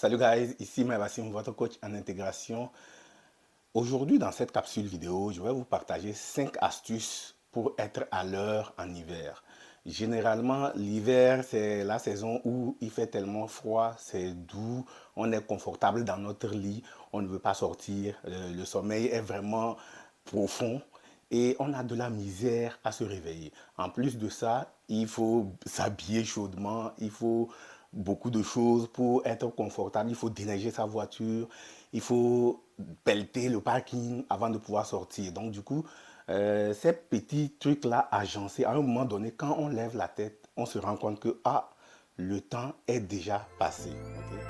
Salut guys, ici Maïvassim, votre coach en intégration. Aujourd'hui, dans cette capsule vidéo, je vais vous partager 5 astuces pour être à l'heure en hiver. Généralement, l'hiver, c'est la saison où il fait tellement froid, c'est doux, on est confortable dans notre lit, on ne veut pas sortir, le sommeil est vraiment profond et on a de la misère à se réveiller. En plus de ça, il faut s'habiller chaudement, il faut beaucoup de choses pour être confortable. Il faut déneiger sa voiture, il faut pelleter le parking avant de pouvoir sortir. Donc du coup, ces petits trucs-là agencés, à un moment donné, quand on lève la tête, on se rend compte que le temps est déjà passé. Okay.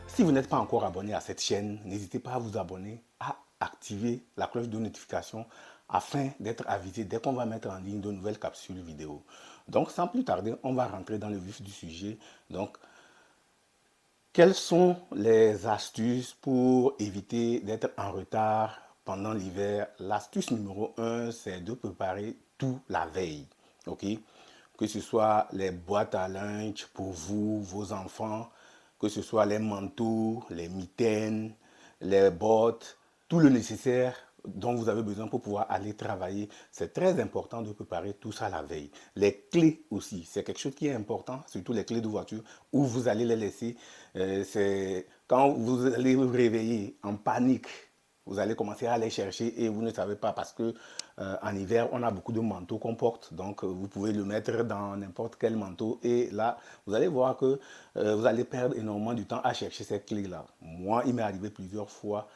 Si vous n'êtes pas encore abonné à cette chaîne, n'hésitez pas à vous abonner, à activer la cloche de notification afin d'être avisé dès qu'on va mettre en ligne de nouvelles capsules vidéo. Donc sans plus tarder, on va rentrer dans le vif du sujet. Donc, quelles sont les astuces pour éviter d'être en retard pendant l'hiver? L'astuce numéro 1, c'est de préparer tout la veille. Ok? Que ce soit les boîtes à linge pour vous, vos enfants, que ce soit les manteaux, les mitaines, les bottes, tout le nécessaire dont vous avez besoin pour pouvoir aller travailler. C'est très important de préparer tout ça la veille. Les clés aussi, c'est quelque chose qui est important, surtout les clés de voiture, où vous allez les laisser. C'est quand vous allez vous réveiller en panique, vous allez commencer à les chercher et vous ne savez pas parce que en hiver, on a beaucoup de manteaux qu'on porte. Donc, vous pouvez le mettre dans n'importe quel manteau. Et là, vous allez voir que vous allez perdre énormément du temps à chercher ces clés-là. Moi, il m'est arrivé plusieurs fois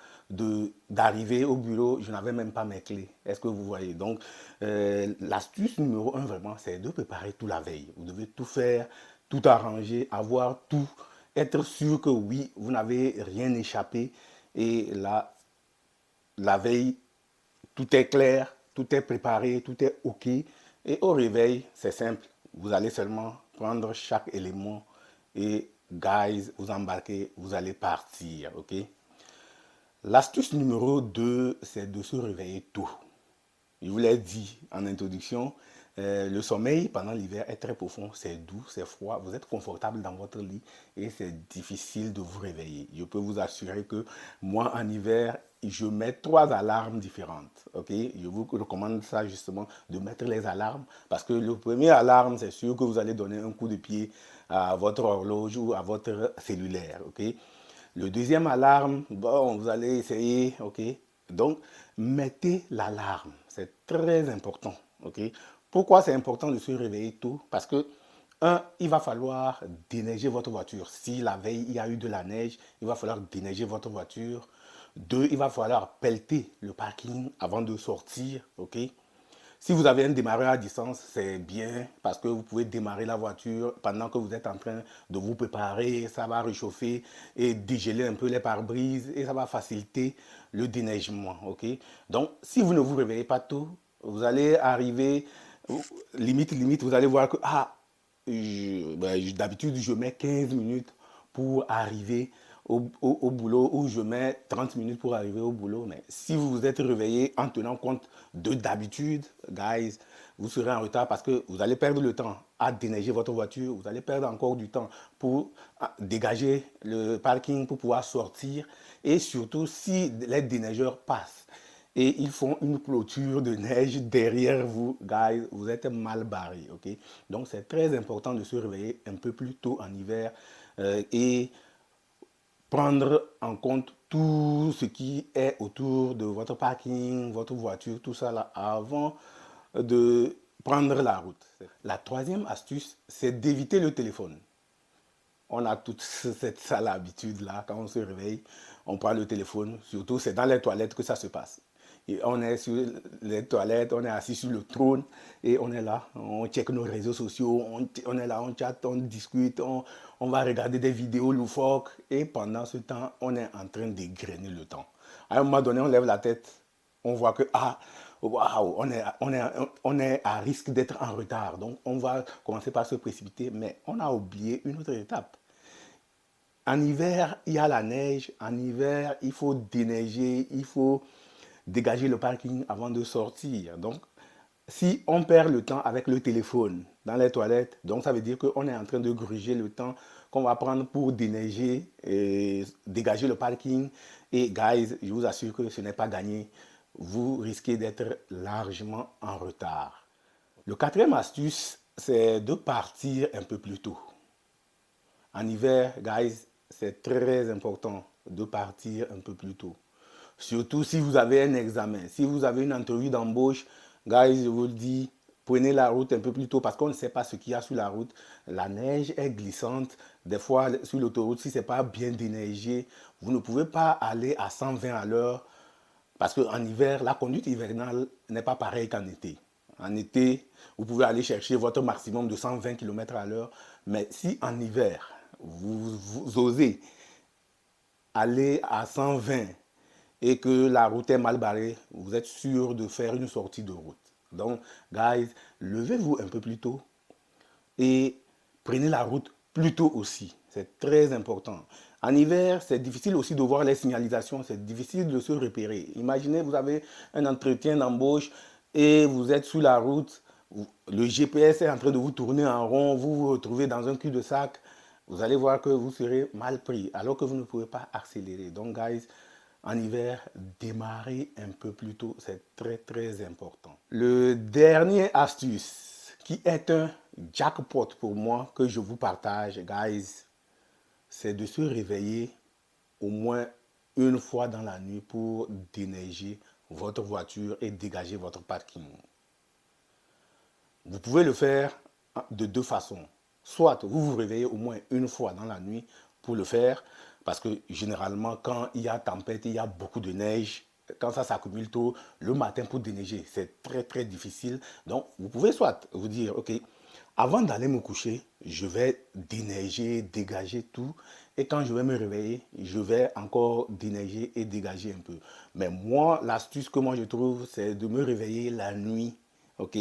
d'arriver au bureau, je n'avais même pas mes clés. Est-ce que vous voyez? Donc, l'astuce numéro 1, vraiment, c'est de préparer tout la veille. Vous devez tout faire, tout arranger, avoir tout, être sûr que oui, vous n'avez rien échappé. Et là, la veille, tout est clair, tout est préparé, tout est OK. Et au réveil, c'est simple. Vous allez seulement prendre chaque élément et, guys, vous embarquez, vous allez partir. OK? L'astuce numéro 2, c'est de se réveiller tôt. Je vous l'ai dit en introduction, le sommeil pendant l'hiver est très profond, c'est doux, c'est froid, vous êtes confortable dans votre lit et c'est difficile de vous réveiller. Je peux vous assurer que moi en hiver, je mets 3 alarmes différentes. Ok, je vous recommande ça justement de mettre les alarmes parce que le premier alarme, c'est sûr que vous allez donner un coup de pied à votre horloge ou à votre cellulaire. Ok, le deuxième alarme, bon, vous allez essayer, ok. Donc, mettez l'alarme, c'est très important, ok. Pourquoi c'est important de se réveiller tôt? Parce que, un, il va falloir déneiger votre voiture. Si la veille, il y a eu de la neige, il va falloir déneiger votre voiture. Deux, il va falloir pelleter le parking avant de sortir, ok. Si vous avez un démarreur à distance, c'est bien parce que vous pouvez démarrer la voiture pendant que vous êtes en train de vous préparer. Ça va réchauffer et dégeler un peu les pare-brises et ça va faciliter le déneigement. Ok? Donc, si vous ne vous réveillez pas tôt, vous allez arriver, limite, vous allez voir que, d'habitude, je mets 15 minutes pour arriver au boulot ou je mets 30 minutes pour arriver au boulot. Mais si vous vous êtes réveillé en tenant compte de d'habitude, guys, vous serez en retard parce que vous allez perdre le temps à déneiger votre voiture, vous allez perdre encore du temps pour dégager le parking pour pouvoir sortir et surtout si les déneigeurs passent et ils font une clôture de neige derrière vous, guys, vous êtes mal barré, ok? Donc c'est très important de se réveiller un peu plus tôt en hiver et prendre en compte tout ce qui est autour de votre parking, votre voiture, tout ça là, avant de prendre la route. La troisième astuce, c'est d'éviter le téléphone. On a toute cette sale habitude là, quand on se réveille, on prend le téléphone, surtout c'est dans les toilettes que ça se passe. Et on est sur les toilettes, on est assis sur le trône et on est là, on check nos réseaux sociaux, on est là, on chatte, on discute, on va regarder des vidéos loufoques et pendant ce temps, on est en train d'égrener le temps. À un moment donné, on lève la tête, on voit que, waouh, on est à risque d'être en retard. Donc, on va commencer par se précipiter, mais on a oublié une autre étape. En hiver, il y a la neige. En hiver, il faut déneiger, il faut dégager le parking avant de sortir. Donc, si on perd le temps avec le téléphone dans les toilettes, donc ça veut dire qu'on est en train de gruger le temps qu'on va prendre pour déneiger et dégager le parking. Et guys, je vous assure que ce n'est pas gagné. Vous risquez d'être largement en retard. Le quatrième astuce, c'est de partir un peu plus tôt. En hiver, guys, c'est très important de partir un peu plus tôt. Surtout si vous avez un examen, si vous avez une entrevue d'embauche, guys, je vous le dis, prenez la route un peu plus tôt parce qu'on ne sait pas ce qu'il y a sur la route. La neige est glissante. Des fois, sur l'autoroute, si ce n'est pas bien déneigé, vous ne pouvez pas aller à 120 à l'heure parce qu'en hiver, la conduite hivernale n'est pas pareille qu'en été. En été, vous pouvez aller chercher votre maximum de 120 km à l'heure. Mais si en hiver, vous osez aller à 120 et que la route est mal barrée, vous êtes sûr de faire une sortie de route. Donc, guys, levez-vous un peu plus tôt et prenez la route plus tôt aussi. C'est très important. En hiver, c'est difficile aussi de voir les signalisations, c'est difficile de se repérer. Imaginez, vous avez un entretien d'embauche et vous êtes sur la route, le GPS est en train de vous tourner en rond, vous vous retrouvez dans un cul-de-sac, vous allez voir que vous serez mal pris alors que vous ne pouvez pas accélérer. Donc, guys, en hiver, démarrer un peu plus tôt, c'est très très important. Le dernier astuce, qui est un jackpot pour moi, que je vous partage, guys, c'est de se réveiller au moins une fois dans la nuit pour déneiger votre voiture et dégager votre parking. Vous pouvez le faire de deux façons. Soit vous vous réveillez au moins une fois dans la nuit pour le faire, parce que généralement, quand il y a tempête, il y a beaucoup de neige, quand ça s'accumule tôt, le matin pour déneiger, c'est très très difficile. Donc, vous pouvez soit vous dire, ok, avant d'aller me coucher, je vais déneiger, dégager tout. Et quand je vais me réveiller, je vais encore déneiger et dégager un peu. Mais moi, l'astuce que moi je trouve, c'est de me réveiller la nuit. Ok?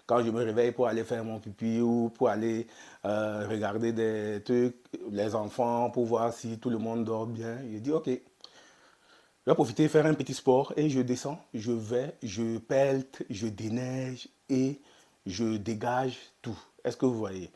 Quand je me réveille pour aller faire mon pipi ou pour aller regarder des trucs, les enfants, pour voir si tout le monde dort bien, je dis ok, je vais profiter faire un petit sport et je descends, je vais, je pelte, je déneige et je dégage tout. Est-ce que vous voyez?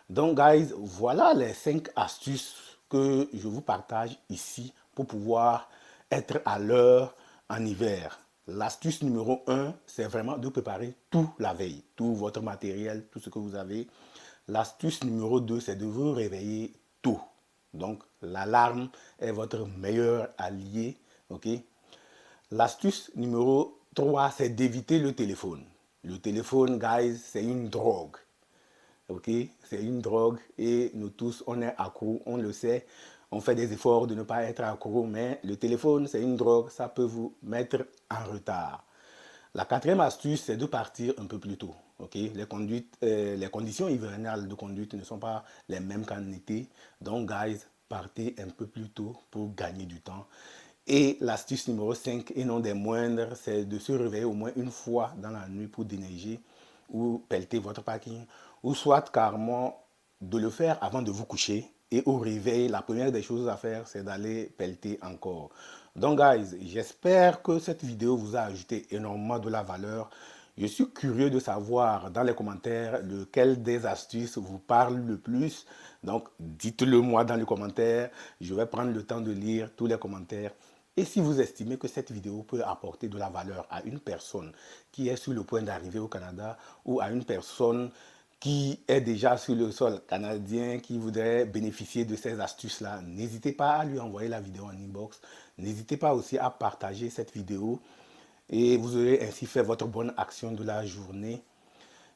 Donc, guys, voilà les 5 astuces que je vous partage ici pour pouvoir être à l'heure en hiver. L'astuce numéro 1, c'est vraiment de préparer tout la veille, tout votre matériel, tout ce que vous avez. L'astuce numéro 2, c'est de vous réveiller tôt. Donc, l'alarme est votre meilleur allié. Ok? L'astuce numéro 3, c'est d'éviter le téléphone. Le téléphone, guys, c'est une drogue. Ok, c'est une drogue et nous tous, on est accro, on le sait. On fait des efforts de ne pas être accro, mais le téléphone, c'est une drogue, ça peut vous mettre en retard. La quatrième astuce, c'est de partir un peu plus tôt. Ok, les conditions hivernales de conduite ne sont pas les mêmes qu'en été. Donc, guys, partez un peu plus tôt pour gagner du temps. Et l'astuce numéro 5, et non des moindres, c'est de se réveiller au moins une fois dans la nuit pour déneiger ou pelleter votre parking, ou soit carrément de le faire avant de vous coucher. Et au réveil, la première des choses à faire, c'est d'aller pelleter encore. Donc, guys, j'espère que cette vidéo vous a ajouté énormément de la valeur. Je suis curieux de savoir dans les commentaires lequel des astuces vous parle le plus. Donc, dites-le moi dans les commentaires. Je vais prendre le temps de lire tous les commentaires. Et si vous estimez que cette vidéo peut apporter de la valeur à une personne qui est sur le point d'arriver au Canada ou à une personne qui est déjà sur le sol canadien, qui voudrait bénéficier de ces astuces-là, n'hésitez pas à lui envoyer la vidéo en inbox. N'hésitez pas aussi à partager cette vidéo et vous aurez ainsi fait votre bonne action de la journée.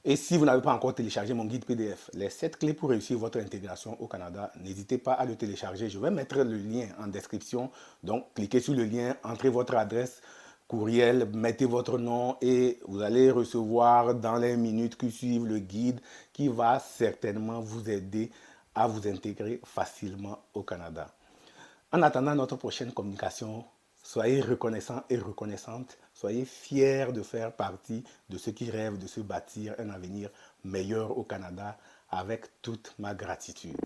Et si vous n'avez pas encore téléchargé mon guide PDF, les 7 clés pour réussir votre intégration au Canada, n'hésitez pas à le télécharger. Je vais mettre le lien en description. Donc, cliquez sur le lien, entrez votre adresse courriel, mettez votre nom et vous allez recevoir dans les minutes qui suivent le guide qui va certainement vous aider à vous intégrer facilement au Canada. En attendant notre prochaine communication, soyez reconnaissants et reconnaissantes. Soyez fiers de faire partie de ceux qui rêvent de se bâtir un avenir meilleur au Canada avec toute ma gratitude.